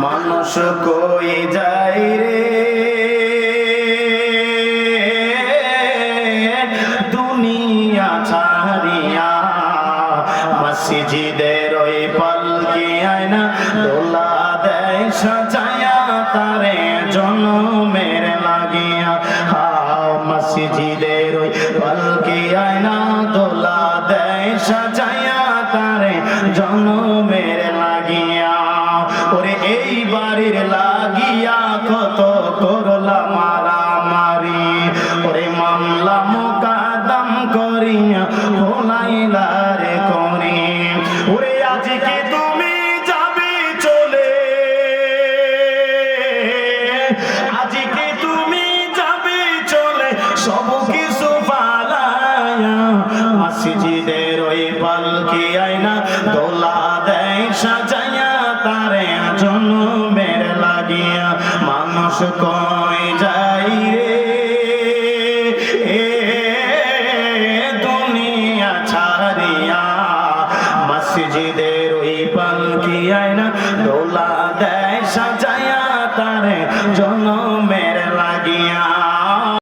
মানুষ কই যায় রে দুনিয়া ছাড়িয়া, মসজিদের ওই পালকি আয়না দোলা দেয় সাজায়া তারে জনমের লাগিয়া। মসজিদের ওই পালকি আয়না দোলা দেয় সাজায়া তারে জনমের লাগিয়া। ওরে এই বাড়ির লাগিয়া কত করলা মারামারি, ওরে মামলা মোকদ্দম করিয়া ভোলাইলা রে করি। ওরে আজকে তুমি যাবে চলে, আজকে তুমি যাবে চলে সব কিছু পালায়া, মসজিদের ওই পালকি আয়না দোলা দেয় সাজায়া তারে জনমের লাগিয়া। মানুষ কই যাই রে দুনিয়া ছাড়িয়া, মসজিদের ওই পালকি আয়না দোলা দেয় সাজায়া তারে জনমের